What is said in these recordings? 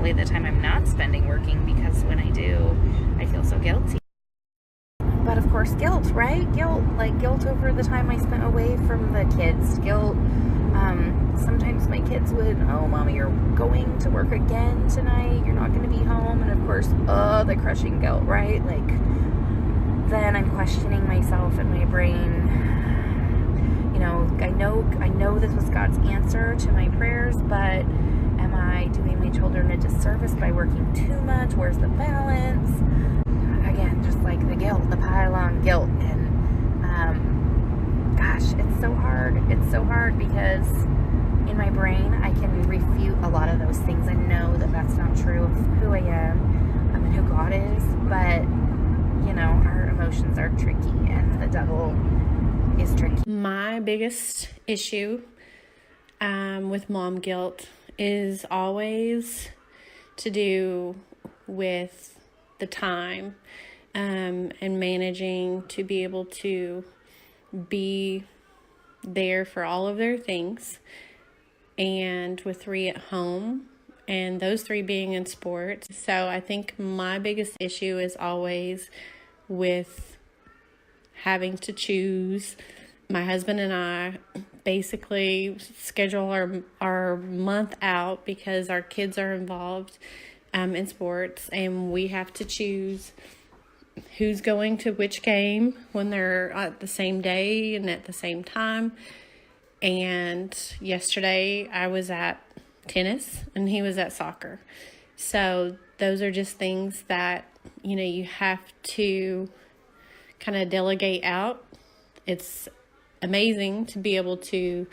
enjoy the time I'm not spending working, because when I do, I feel so guilty. But of course, guilt, right? Guilt over the time I spent away from the kids. Guilt. Sometimes my kids would, oh, Mommy, you're going to work again tonight. You're not going to be home. And of course, the crushing guilt, right? Like, then I'm questioning myself and my brain. You know, I know this was God's answer to my prayers, but am I doing my children a disservice by working too much? Where's the balance? Again, just like the guilt, the pile-on guilt. And gosh, it's so hard. It's so hard because in my brain, I can refute a lot of those things. I know that that's not true of who I am and who God is, but you know, our emotions are tricky, and the devil is tricky. My biggest issue with mom guilt is always to do with the time and managing to be able to be there for all of their things, and with 3 at home, and those 3 being in sports. So I think my biggest issue is always with having to choose. My husband and I basically schedule our month out because our kids are involved in sports, and we have to choose who's going to which game when they're at the same day and at the same time. And yesterday I was at tennis and he was at soccer. So those are just things that, you know, you have to kind of delegate out. It's amazing to be able to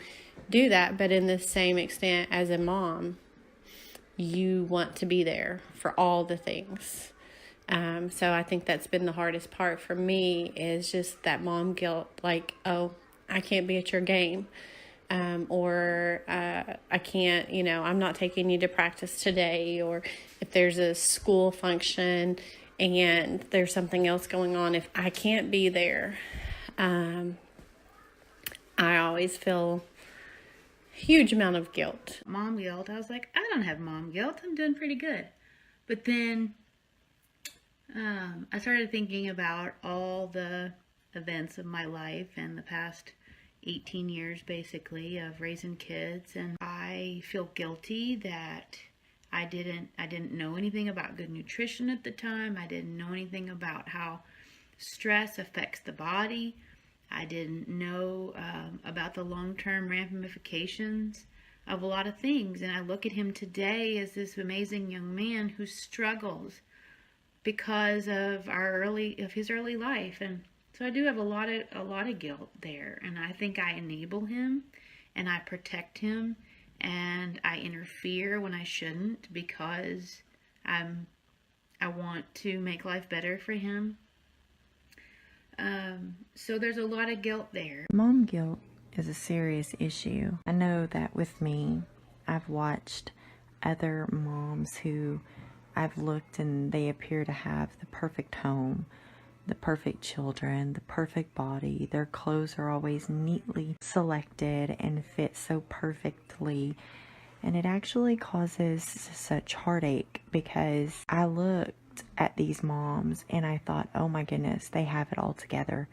do that, but in the same extent, as a mom, you want to be there for all the things. So I think that's been the hardest part for me, is just that mom guilt, like, oh, I can't be at your game. Or I can't, you know, I'm not taking you to practice today. Or if there's a school function and there's something else going on, if I can't be there, I always feel a huge amount of guilt. Mom guilt, I was like, I don't have mom guilt. I'm doing pretty good. But then I started thinking about all the events of my life and the past 18 years basically of raising kids, and I feel guilty that I didn't know anything about good nutrition at the time. I didn't know anything about how stress affects the body. I didn't know about the long-term ramifications of a lot of things, and I look at him today as this amazing young man who struggles because of his early life. And so I do have a lot of guilt there, and I think I enable him and I protect him and I interfere when I shouldn't, because I want to make life better for him. So there's a lot of guilt there. Mom guilt is a serious issue. I know that with me, I've watched other moms who I've looked and they appear to have the perfect home, the perfect children, the perfect body. Their clothes are always neatly selected and fit so perfectly. And it actually causes such heartache, because I looked at these moms and I thought, oh my goodness, they have it all together.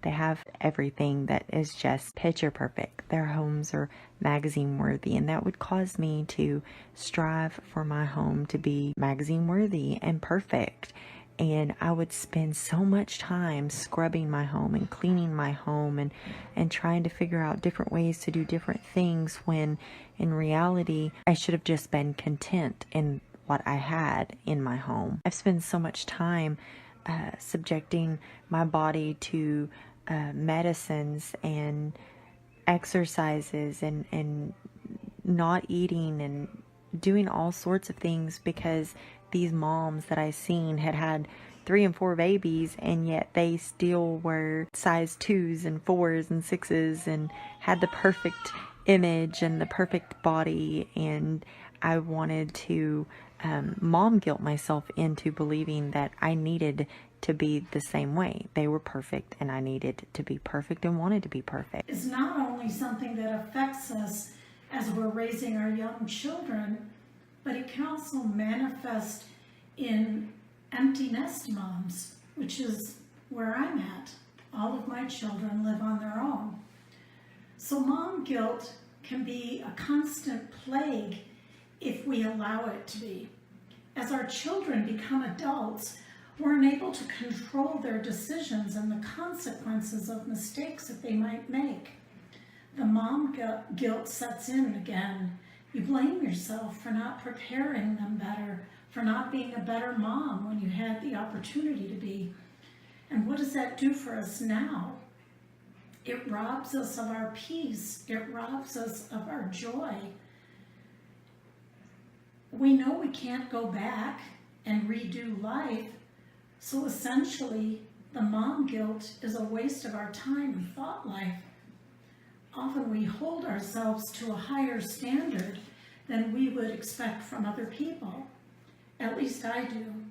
They have everything that is just picture perfect. Their homes are magazine worthy, and that would cause me to strive for my home to be magazine worthy and perfect. And I would spend so much time scrubbing my home and cleaning my home and trying to figure out different ways to do different things, when in reality, I should have just been content in what I had in my home. I've spent so much time subjecting my body to medicines and exercises and not eating and doing all sorts of things, because these moms that I seen had 3 and 4 babies, and yet they still were size 2s and 4s and 6s and had the perfect image and the perfect body. And I wanted to mom guilt myself into believing that I needed to be the same way. They were perfect and I needed to be perfect and wanted to be perfect. It's not only something that affects us as we're raising our young children, but it can also manifest in empty nest moms, which is where I'm at. All of my children live on their own. So mom guilt can be a constant plague if we allow it to be. As our children become adults, we're unable to control their decisions and the consequences of mistakes that they might make. The mom guilt sets in again. You blame yourself for not preparing them better, for not being a better mom when you had the opportunity to be. And what does that do for us now? It robs us of our peace. It robs us of our joy. We know we can't go back and redo life, so essentially the mom guilt is a waste of our time and thought life. Often we hold ourselves to a higher standard than we would expect from other people. At least I do.